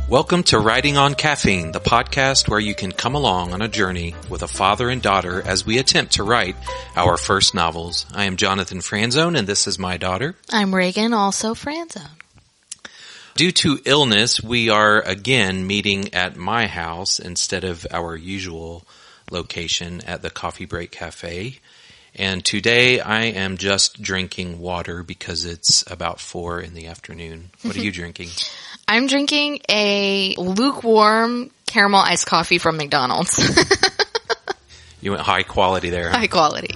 Welcome to Writing on Caffeine, the podcast where you can come along on a journey with a father and daughter as we attempt to write our first novels. I am Jonathan Franzone, and this is my daughter. I'm Reagan, also Franzone. Due to illness, we are again meeting at my house instead of our usual location at the Coffee Break Cafe. And today I am just drinking water because it's about 4 in the afternoon. What are you drinking? I'm drinking a lukewarm caramel iced coffee from McDonald's. You went high quality there. High quality.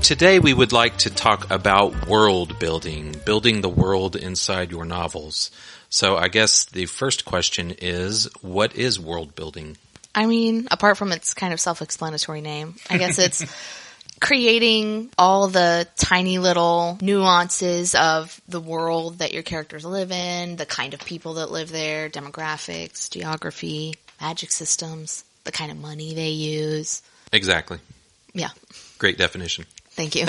Today we would like to talk about world building, building the world inside your novels. So I guess the first question is, what is world building? I mean, apart from its kind of self-explanatory name, I guess it's creating all the tiny little nuances of the world that your characters live in, the kind of people that live there, demographics, geography, magic systems, the kind of money they use. Exactly. Yeah. Great definition. Thank you.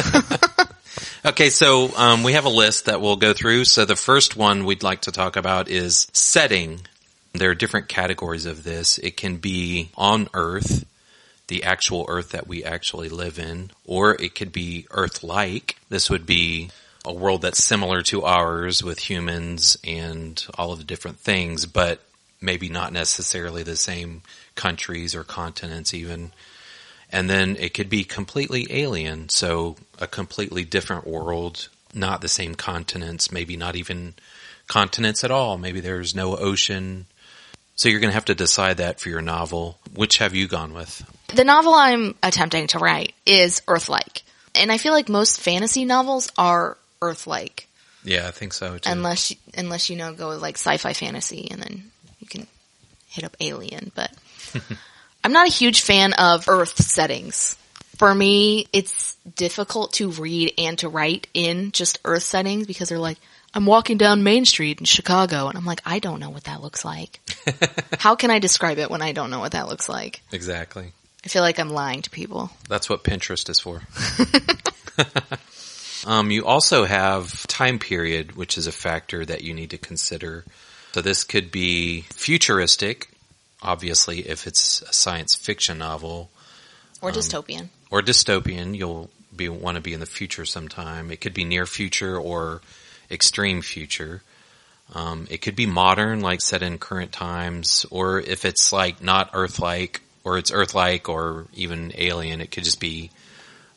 Okay, so we have a list that we'll go through. So the first one we'd like to talk about is setting. There are different categories of this. It can be on Earth, the actual Earth that we actually live in, or it could be Earth-like. This would be a world that's similar to ours with humans and all of the different things, but maybe not necessarily the same countries or continents even. And then it could be completely alien, so a completely different world, not the same continents, maybe not even continents at all. Maybe there's no ocean. So you're going to have to decide that for your novel. Which have you gone with? The novel I'm attempting to write is Earth-like. And I feel like most fantasy novels are Earth-like. Yeah, I think so too. Unless you know, go with like sci-fi fantasy and then you can hit up Alien. But I'm not a huge fan of Earth settings. For me, it's difficult to read and to write in just Earth settings because they're like, I'm walking down Main Street in Chicago, and I'm like, I don't know what that looks like. How can I describe it when I don't know what that looks like? Exactly. I feel like I'm lying to people. That's what Pinterest is for. You also have time period, which is a factor that you need to consider. So this could be futuristic, obviously, if it's a science fiction novel. Or dystopian. Or dystopian. You'll want to be in the future sometime. It could be near future or extreme future. It could be modern, like set in current times, or if it's like not Earth-like, or it's Earth-like, or even alien, it could just be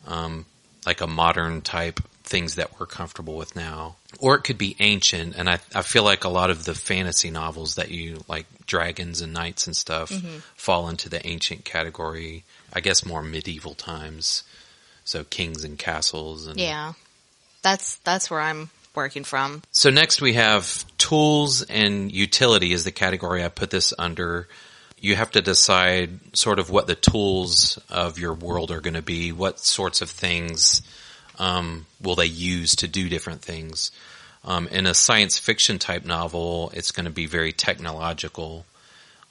like a modern type things that we're comfortable with now. Or it could be ancient, and I feel like a lot of the fantasy novels that you like, dragons and knights and stuff, fall into the ancient category. I guess more medieval times, so kings and castles. And yeah, that's where I'm working from. So next we have tools and utility is the category I put this under. You have to decide sort of what the tools of your world are going to be. What sorts of things will they use to do different things? In a science fiction type novel, it's going to be very technological.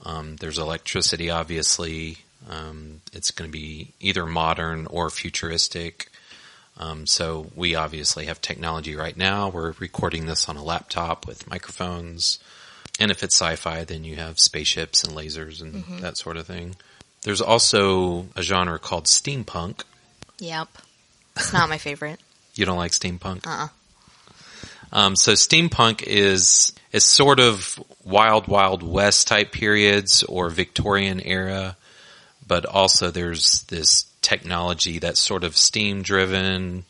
There's electricity, obviously. It's going to be either modern or futuristic. So we obviously have technology right now. We're recording this on a laptop with microphones. And if it's sci-fi, then you have spaceships and lasers and that sort of thing. There's also a genre called steampunk. Yep. It's not my favorite. You don't like steampunk? So steampunk is sort of wild, wild west type periods or Victorian era. But also there's this technology that's sort of steam driven,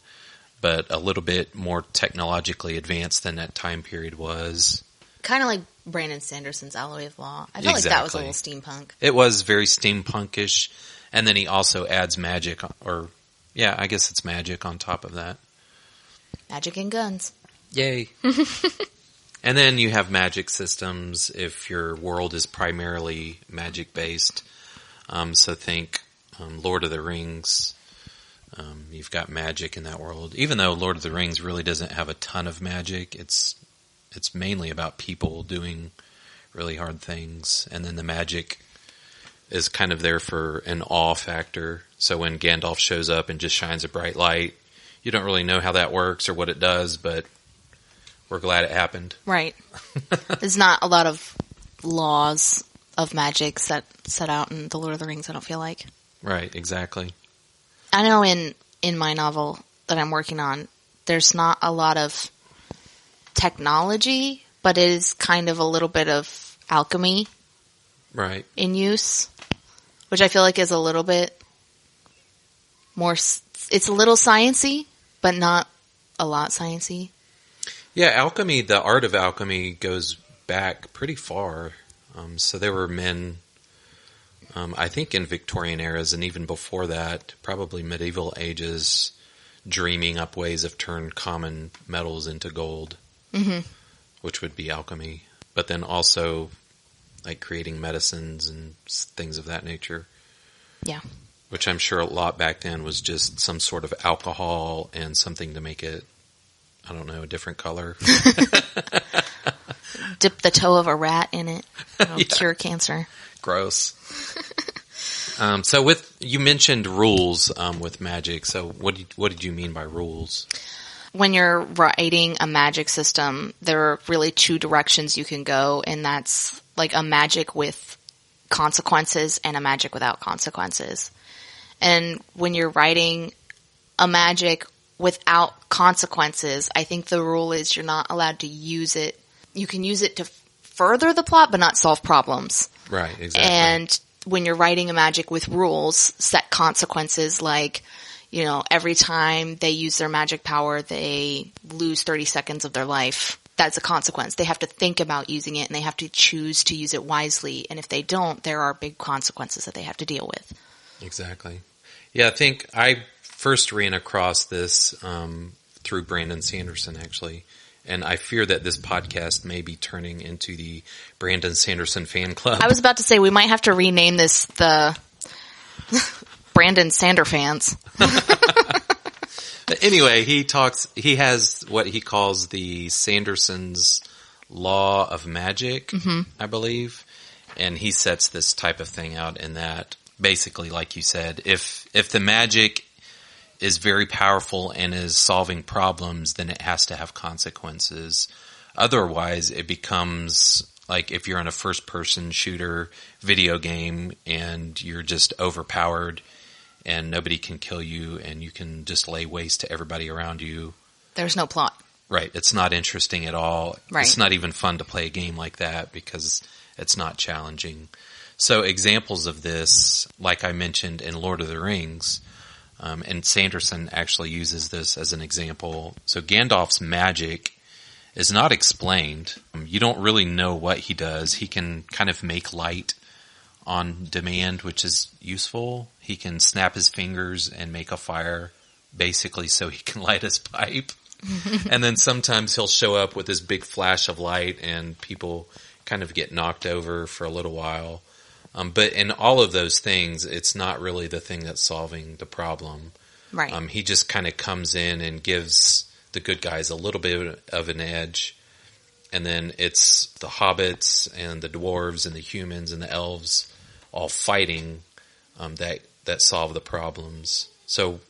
but a little bit more technologically advanced than that time period was. Kind of like Brandon Sanderson's Alloy of Law. I felt like that was a little steampunk. It was very steampunkish, and then he also adds magic, or yeah, I guess it's magic on top of that. Magic and guns. Yay. And then you have magic systems if your world is primarily magic based. So think Lord of the Rings. You've got magic in that world. Even though Lord of the Rings really doesn't have a ton of magic, it's mainly about people doing really hard things. And then the magic is kind of there for an awe factor. So when Gandalf shows up and just shines a bright light, you don't really know how that works or what it does, but we're glad it happened. Right. There's not a lot of laws of magic set out in the Lord of the Rings, I don't feel like. Right, exactly. I know in my novel that I'm working on, there's not a lot of technology, but it is kind of a little bit of alchemy Right. in use, which I feel like is a little bit more, it's a little sciencey, but not a lot sciencey. Yeah, alchemy, the art of alchemy goes back pretty far. So there were men, I think in Victorian eras and even before that, probably medieval ages, dreaming up ways of turning common metals into gold, which would be alchemy. But then also like creating medicines and things of that nature. Yeah. Which I'm sure a lot back then was just some sort of alcohol and something to make it, I don't know, a different color. Dip the toe of a rat in it. It'll Yeah. cure cancer. Gross. So you mentioned rules with magic. So what did you mean by rules? When you're writing a magic system, there are really two directions you can go, and that's like a magic with consequences and a magic without consequences. And when you're writing a magic without consequences, I think the rule is you're not allowed to use it. You can use it to further the plot, but not solve problems. Right, exactly. And when you're writing a magic with rules, set consequences like, you know, every time they use their magic power, they lose 30 seconds of their life. That's a consequence. They have to think about using it, and they have to choose to use it wisely. And if they don't, there are big consequences that they have to deal with. Exactly. Yeah, I think I first ran across this through Brandon Sanderson, actually. And I fear that this podcast may be turning into the Brandon Sanderson fan club. I was about to say we might have to rename this the Brandon Sander fans. Anyway, he has what he calls the Sanderson's law of magic, I believe. And he sets this type of thing out in that basically, like you said, if the magic is very powerful and is solving problems, then it has to have consequences. Otherwise, it becomes like if you're in a first-person shooter video game and you're just overpowered and nobody can kill you and you can just lay waste to everybody around you. There's no plot. Right. It's not interesting at all. Right. It's not even fun to play a game like that because it's not challenging. So examples of this, like I mentioned in Lord of the Rings, and Sanderson actually uses this as an example. So Gandalf's magic is not explained. You don't really know what he does. He can kind of make light on demand, which is useful. He can snap his fingers and make a fire, basically so he can light his pipe. And then sometimes he'll show up with this big flash of light and people kind of get knocked over for a little while. But in all of those things, it's not really the thing that's solving the problem. Right. He just kind of comes in and gives the good guys a little bit of an edge. And then it's the hobbits and the dwarves and the humans and the elves all fighting that solve the problems. So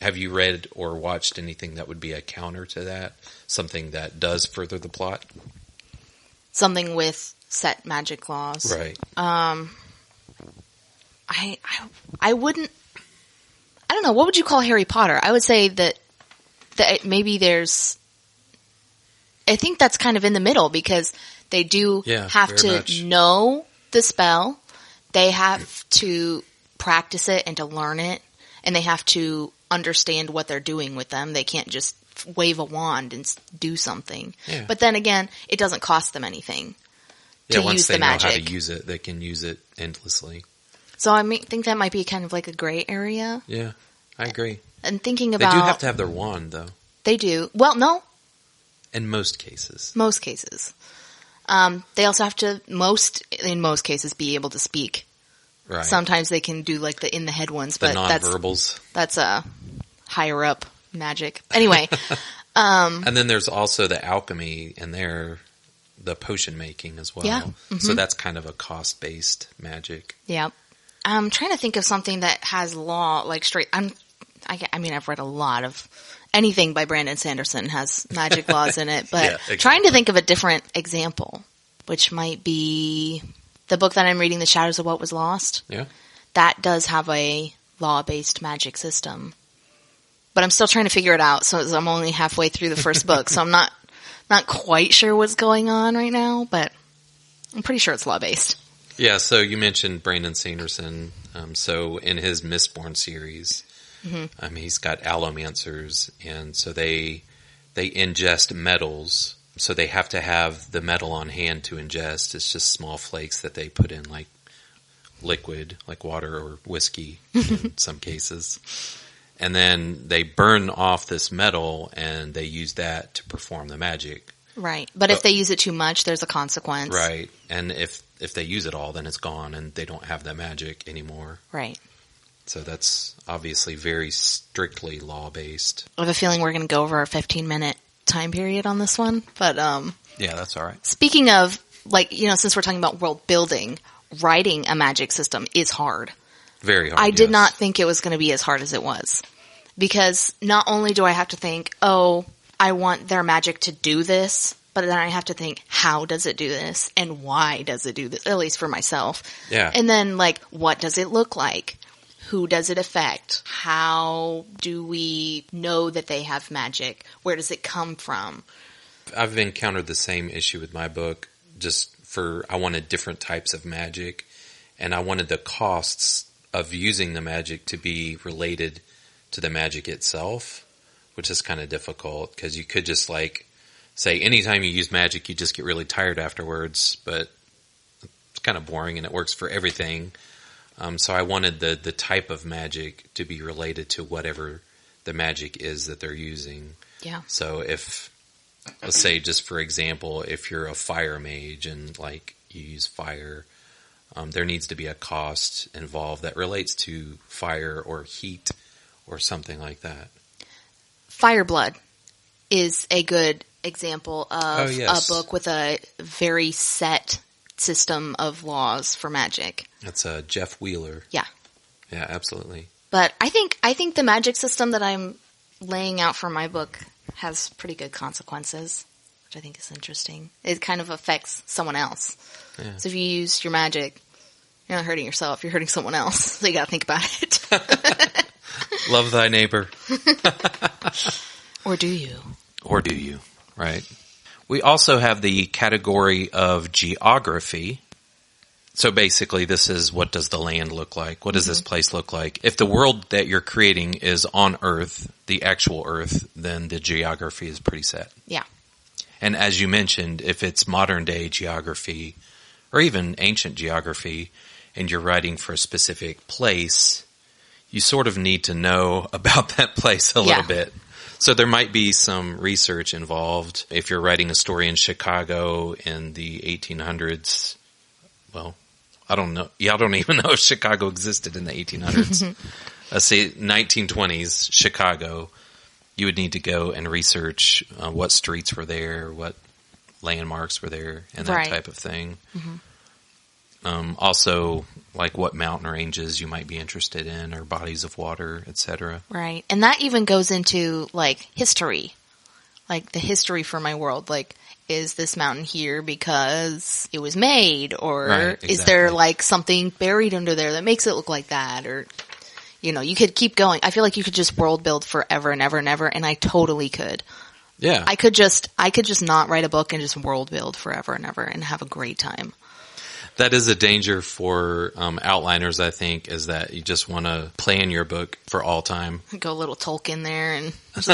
have you read or watched anything that would be a counter to that? Something that does further the plot? Something with set magic laws. Right. I wouldn't, I don't know, what would you call Harry Potter? I would say that maybe there's, I think that's kind of in the middle because they do have to much. know the spell. They have to practice it and to learn it, and they have to understand what they're doing with them. They can't just wave a wand and do something. Yeah. But then again, it doesn't cost them anything to once use they the magic. know how to use it, they can use it endlessly. So I think that might be kind of like a gray area. Yeah, I agree. And thinking They about... do have to have their wand, though. They do. Well, no. In most cases. Most cases. They also have to, in most cases, be able to speak. Right. Sometimes they can do like the in-the-head ones, The but nonverbals. that's higher up magic. Anyway. And then there's also the alchemy in there, the potion making as well. Yeah. Mm-hmm. So that's kind of a cost-based magic. Yeah. I'm trying to think of something that has law, like straight, I mean, I've read a lot of anything by Brandon Sanderson has magic laws in it, but Yeah, exactly. trying to think of a different example, which might be the book that I'm reading, The Shadows of What Was Lost. Yeah. That does have a law-based magic system, but I'm still trying to figure it out. So I'm only halfway through the first book, so I'm not quite sure what's going on right now, but I'm pretty sure it's law-based. Yeah, so you mentioned Brandon Sanderson. So in his Mistborn series, he's got allomancers, and so they ingest metals. So they have to have the metal on hand to ingest. It's just small flakes that they put in like liquid, like water or whiskey in some cases. And then they burn off this metal, and they use that to perform the magic. Right. But if they use it too much, there's a consequence. Right. And if they use it all, then it's gone and they don't have that magic anymore. Right. So that's obviously very strictly law-based. I have a feeling we're going to go over our 15-minute time period on this one. But Yeah, that's all right. speaking of, since we're talking about world building, writing a magic system is hard. Very hard. I did yes. not think it was going to be as hard as it was. Because not only do I have to think, oh, I want their magic to do this, but then I have to think, how does it do this? And why does it do this? At least for myself. Yeah. And then, what does it look like? Who does it affect? How do we know that they have magic? Where does it come from? I've encountered the same issue with my book. I wanted different types of magic, and I wanted the costs of using the magic to be related to the magic itself, which is kind of difficult because you could just say anytime you use magic, you just get really tired afterwards, but it's kind of boring and it works for everything. So I wanted the type of magic to be related to whatever the magic is that they're using. Yeah. So let's say just for example, if you're a fire mage and you use fire, there needs to be a cost involved that relates to fire or heat or something like that. Fireblood is a good example of yes. a book with a very set system of laws for magic. That's Jeff Wheeler. Yeah. Yeah, absolutely. But I think the magic system that I'm laying out for my book has pretty good consequences, which I think is interesting. It kind of affects someone else. Yeah. So if you use your magic, you're not hurting yourself, you're hurting someone else. So you gotta think about it. Love thy neighbor. Or do you? Or do you, right? We also have the category of geography. So basically this is, what does the land look like? What does this place look like? If the world that you're creating is on Earth, the actual Earth, then the geography is pretty set. Yeah. And as you mentioned, if it's modern day geography or even ancient geography and you're writing for a specific place, you sort of need to know about that place a little bit. So there might be some research involved. If you're writing a story in Chicago in the 1800s, well, I don't know. Yeah, I don't even know if Chicago existed in the 1800s. Let's say 1920s Chicago. You would need to go and research what streets were there, what landmarks were there, and that type of thing. Also, what mountain ranges you might be interested in, or bodies of water, etc. Right. And that even goes into, history. The history for my world. Is this mountain here because it was made? Or is there, something buried under there that makes it look like that? Or, you could keep going. I feel like you could just world build forever and ever and ever, and I totally could. Yeah. I could just not write a book and just world build forever and ever and have a great time. That is a danger for outliners, I think, is that you just want to plan your book for all time. Go a little Tolkien there and just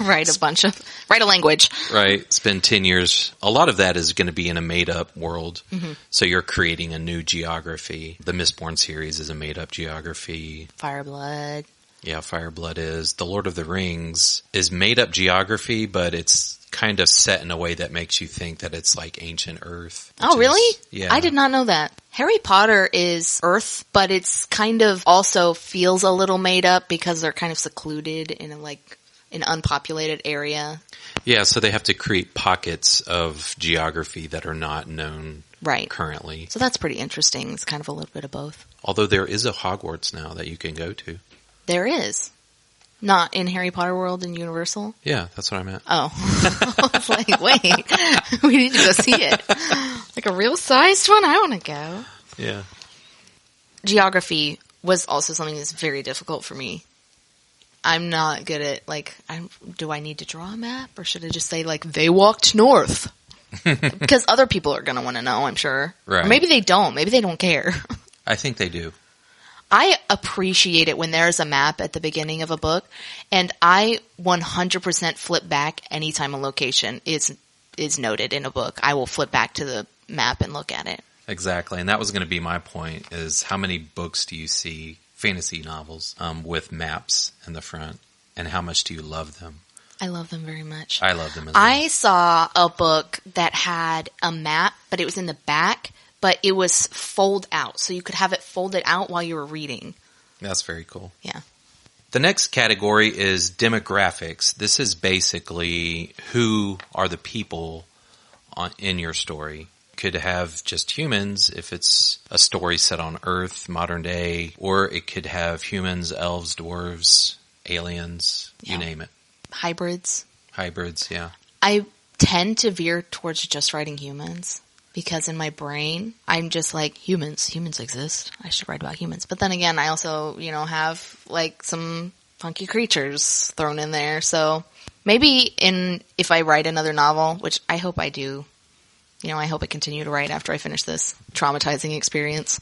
write a language. Right. Spend 10 years. A lot of that is going to be in a made-up world. So you're creating a new geography. The Mistborn series is a made-up geography. Fireblood. Yeah, Fireblood is. The Lord of the Rings is made-up geography, but it's kind of set in a way that makes you think that it's like ancient Earth. Oh, really? Yeah. I did not know that. Harry Potter is Earth, but it's kind of also feels a little made up because they're kind of secluded in an unpopulated area. Yeah, so they have to create pockets of geography that are not known currently. So that's pretty interesting. It's kind of a little bit of both. Although there is a Hogwarts now that you can go to. There is. Not in Harry Potter World in Universal? Yeah, that's what I meant. Oh. I was like, wait, we need to go see it. Like a real sized one? I want to go. Yeah. Geography was also something that's very difficult for me. I'm not good at, do I need to draw a map? Or should I just say, they walked north? Because other people are going to want to know, I'm sure. Right. Or maybe they don't. Maybe they don't care. I think they do. I appreciate it when there's a map at the beginning of a book, and I 100% flip back anytime a location is noted in a book. I will flip back to the map and look at it. Exactly, and that was going to be my point, is how many books do you see, fantasy novels, with maps in the front, and how much do you love them? I love them very much. I love them as well. I saw a book that had a map, but it was in the back, but it was fold out, so you could have it folded out while you were reading. That's very cool. Yeah. The next category is demographics. This is basically who are the people in your story. Could have just humans if it's a story set on Earth, modern day, or it could have humans, elves, dwarves, aliens, you name it. Hybrids. Hybrids, yeah. I tend to veer towards just writing humans. Because in my brain, I'm just like, humans exist. I should write about humans. But then again, I also, have some funky creatures thrown in there. So maybe if I write another novel, which I hope I do, I hope I continue to write after I finish this traumatizing experience.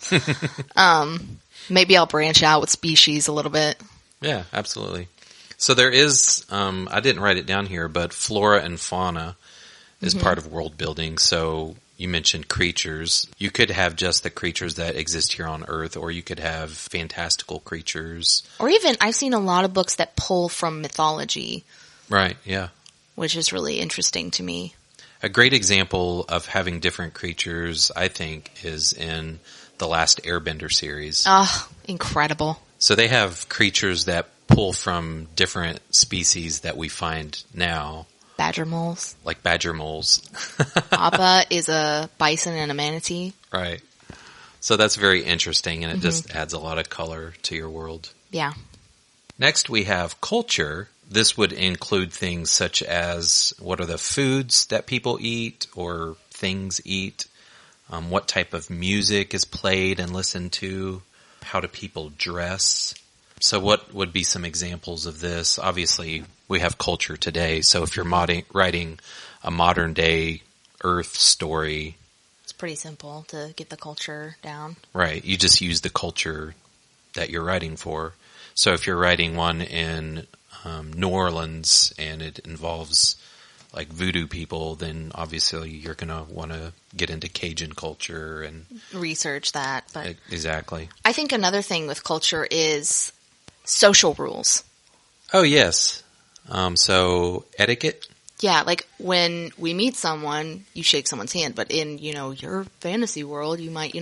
Maybe I'll branch out with species a little bit. Yeah, absolutely. So there is, I didn't write it down here, but flora and fauna is part of world building. So you mentioned creatures. You could have just the creatures that exist here on Earth, or you could have fantastical creatures. Or even, I've seen a lot of books that pull from mythology. Right, yeah. Which is really interesting to me. A great example of having different creatures, I think, is in the last Airbender series. Oh, incredible. So they have creatures that pull from different species that we find now. Badger moles. Like badger moles. Appa is a bison and a manatee. Right. So that's very interesting, and it just adds a lot of color to your world. Yeah. Next we have culture. This would include things such as what are the foods that people eat or things eat, what type of music is played and listened to, how do people dress. So what would be some examples of this? Obviously, we have culture today, so if you're writing a modern day Earth story, it's pretty simple to get the culture down. Right. You just use the culture that you're writing for. So if you're writing one in New Orleans and it involves like voodoo people, then obviously you're going to want to get into Cajun culture and research that. But exactly. I think another thing with culture is social rules. Oh, yes. So etiquette. Yeah, like when we meet someone, you shake someone's hand, but in, your fantasy world, you might,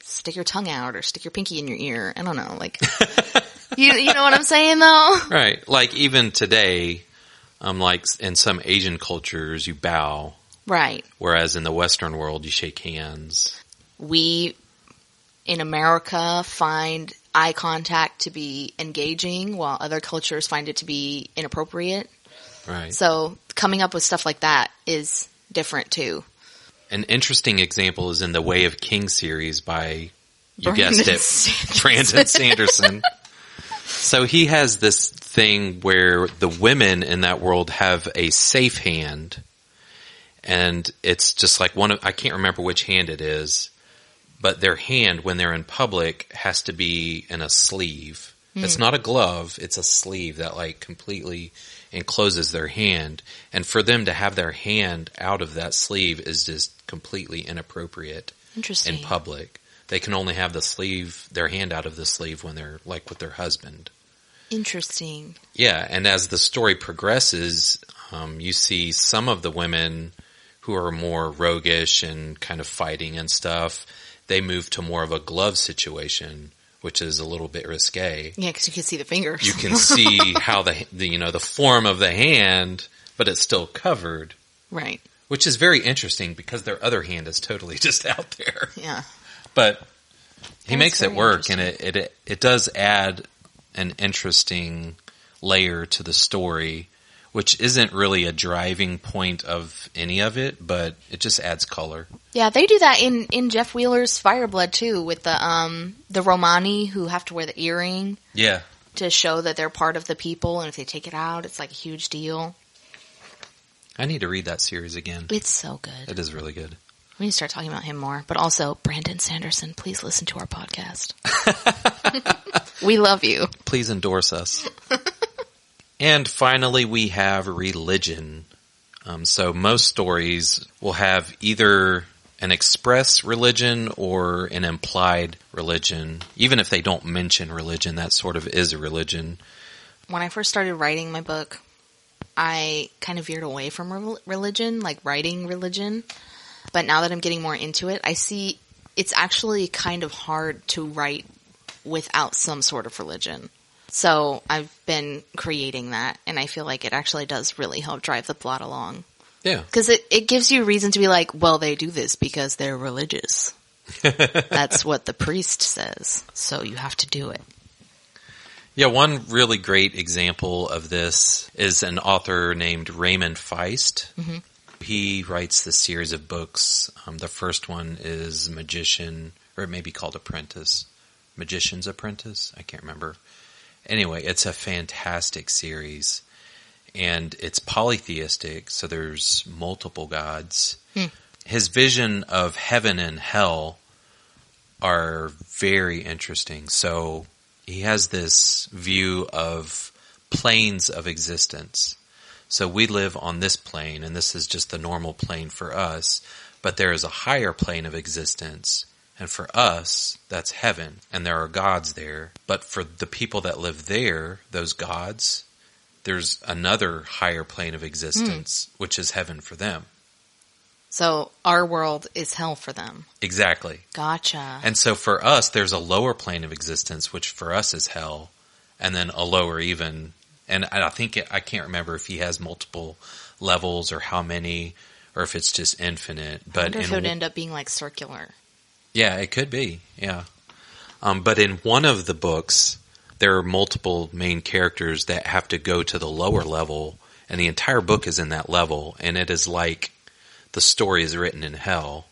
stick your tongue out or stick your pinky in your ear. I don't know, like, you know what I'm saying though? Right. Like even today, like in some Asian cultures, you bow. Right. Whereas in the Western world, you shake hands. We, in America, find eye contact to be engaging, while other cultures find it to be inappropriate. Right. So coming up with stuff like that is different too. An interesting example is in the Way of King series by, you Brandon guessed it, Sanderson. Brandon Sanderson. So he has this thing where the women in that world have a safe hand, and it's just like I can't remember which hand it is, but their hand when they're in public has to be in a sleeve. It's not a glove, it's a sleeve that like completely encloses their hand. And for them to have their hand out of that sleeve is just completely inappropriate in public. They can only have their hand out of the sleeve when they're like with their husband. Interesting. Yeah, and as the story progresses, you see some of the women who are more roguish and kind of fighting and stuff, they move to more of a glove situation, which is a little bit risque. Yeah, because you can see the fingers. You can see how the form of the hand, but it's still covered. Right. Which is very interesting because their other hand is totally just out there. Yeah. But he makes it work, and it does add an interesting layer to the story, which isn't really a driving point of any of it, but it just adds color. Yeah, they do that in Jeff Wheeler's Fireblood too, with the Romani who have to wear the earring. Yeah. To show that they're part of the people, and if they take it out, it's like a huge deal. I need to read that series again. It's so good. It is really good. We need to start talking about him more. But also, Brandon Sanderson, please listen to our podcast. We love you. Please endorse us. And finally, we have religion. So most stories will have either an express religion or an implied religion. Even if they don't mention religion, that sort of is a religion. When I first started writing my book, I kind of veered away from religion, like writing religion. But now that I'm getting more into it, I see it's actually kind of hard to write without some sort of religion. So I've been creating that, and I feel like it actually does really help drive the plot along. Yeah. Because it gives you reason to be like, well, they do this because they're religious. That's what the priest says, so you have to do it. Yeah, one really great example of this is an author named Raymond Feist. Mm-hmm. He writes this series of books. The first one is Magician, or it may be called Apprentice. Magician's Apprentice? I can't remember. Anyway, it's a fantastic series. And it's polytheistic, so there's multiple gods. His vision of heaven and hell are very interesting. So he has this view of planes of existence. So we live on this plane, and this is just the normal plane for us. But there is a higher plane of existence, and for us, that's heaven. And there are gods there. But for the people that live there, those gods, there's another higher plane of existence, which is heaven for them. So our world is hell for them. Exactly. Gotcha. And so for us, there's a lower plane of existence, which for us is hell, and then a lower even. And I think, I can't remember if he has multiple levels or how many, or if it's just infinite. But I wonder if it would end up being like circular. Yeah, it could be. Yeah. But in one of the books, there are multiple main characters that have to go to the lower level, and the entire book is in that level, and it is like the story is written in hell.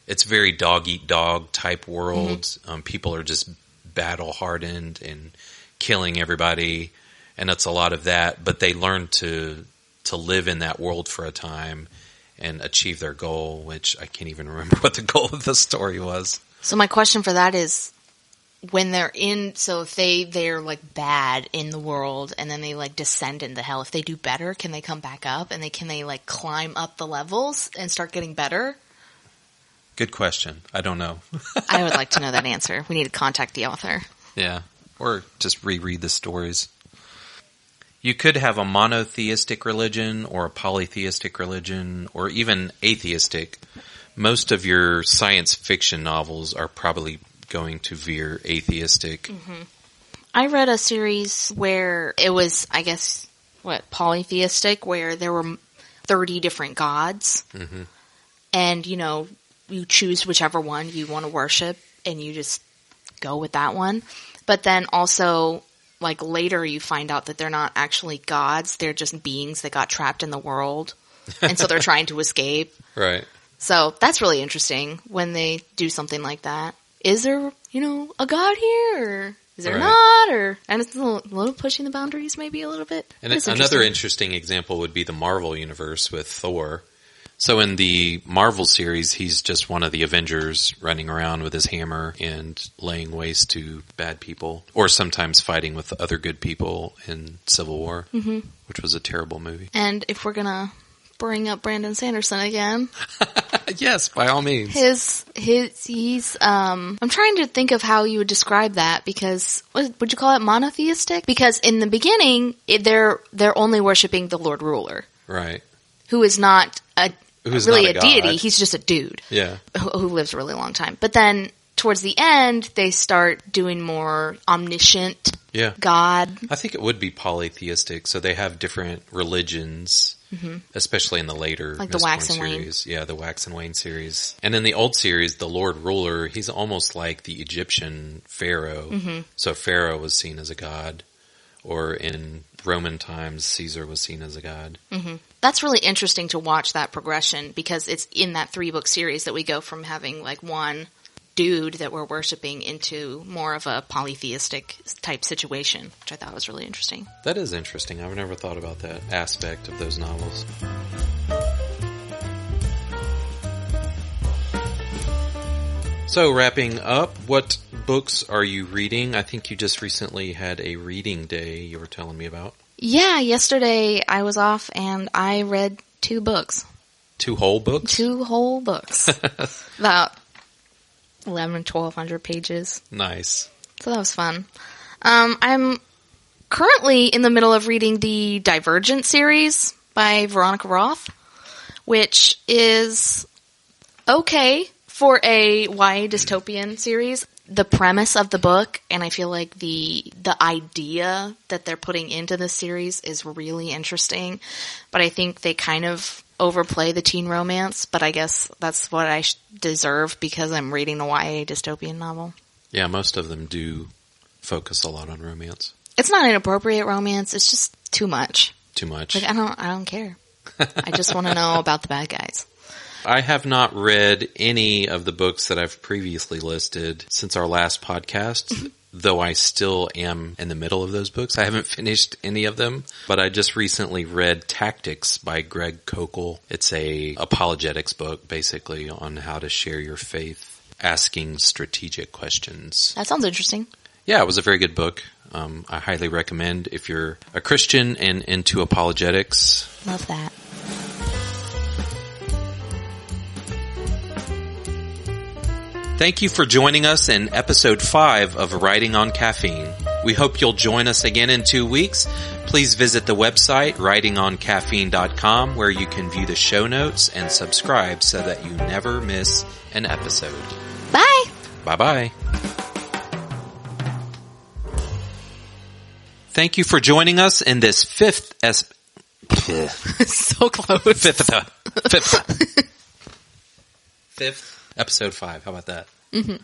It's very dog-eat-dog type world. Mm-hmm. People are just battle-hardened and killing everybody, and it's a lot of that, but they learn to live in that world for a time and achieve their goal, which I can't even remember what the goal of the story was. So my question for that is, when they're in, so if they're like bad in the world and then they like descend into hell, if they do better, can they come back up and can they like climb up the levels and start getting better? Good question. I don't know. I would like to know that answer. We need to contact the author. Yeah. Or just reread the stories. You could have a monotheistic religion or a polytheistic religion or even atheistic. Most of your science fiction novels are probably going to veer atheistic. Mm-hmm. I read a series where it was, I guess, polytheistic, where there were 30 different gods. Mm-hmm. And, you choose whichever one you want to worship and you just go with that one. But then also, like later you find out that they're not actually gods. They're just beings that got trapped in the world. And so they're trying to escape. Right. So that's really interesting when they do something like that. Is there, a god here, or is there not? And it's a little pushing the boundaries maybe a little bit. And another interesting example would be the Marvel Universe with Thor. So in the Marvel series, he's just one of the Avengers running around with his hammer and laying waste to bad people, or sometimes fighting with other good people in Civil War, which was a terrible movie. And if we're going to bring up Brandon Sanderson again. Yes, by all means. He's I'm trying to think of how you would describe that, because would you call it monotheistic? Because in the beginning, they're only worshiping the Lord Ruler. Right. Who is not really a deity. God. He's just a dude. Yeah. Who lives a really long time. But then towards the end, they start doing more omniscient God. I think it would be polytheistic. So they have different religions, especially in the later like the Wax and Wayne series. Yeah, the Wax and Wayne series. And in the old series, the Lord Ruler, he's almost like the Egyptian Pharaoh. So Pharaoh was seen as a god. or in Roman times, Caesar was seen as a god. Mm-hmm. That's really interesting to watch that progression, because it's in that 3-book series that we go from having like one dude that we're worshiping into more of a polytheistic type situation, which I thought was really interesting. That is interesting. I've never thought about that aspect of those novels. So, wrapping up, what books are you reading? I think you just recently had a reading day you were telling me about. Yeah, yesterday I was off and I read 2 books. 2 whole books? 2 whole books. About 1,100 pages. Nice. So that was fun. I'm currently in the middle of reading the Divergent series by Veronica Roth, which is okay for a YA dystopian series. The premise of the book, and I feel like the idea that they're putting into this series is really interesting, but I think they kind of overplay the teen romance, but I guess that's what I deserve because I'm reading a YA dystopian novel. Yeah, most of them do focus a lot on romance. It's not inappropriate romance, it's just too much. Too much. Like, I don't care. I just want to know about the bad guys. I have not read any of the books that I've previously listed since our last podcast, though I still am in the middle of those books. I haven't finished any of them, but I just recently read Tactics by Greg Koukl. It's a apologetics book, basically, on how to share your faith, asking strategic questions. That sounds interesting. Yeah, it was a very good book. I highly recommend if you're a Christian and into apologetics. Love that. Thank you for joining us in episode 5 of Writing on Caffeine. We hope you'll join us again in 2 weeks. Please visit the website, writingoncaffeine.com, where you can view the show notes and subscribe so that you never miss an episode. Bye! Bye-bye. Thank you for joining us in this fifth So close. Fifth episode 5. How about that? Mm-hmm.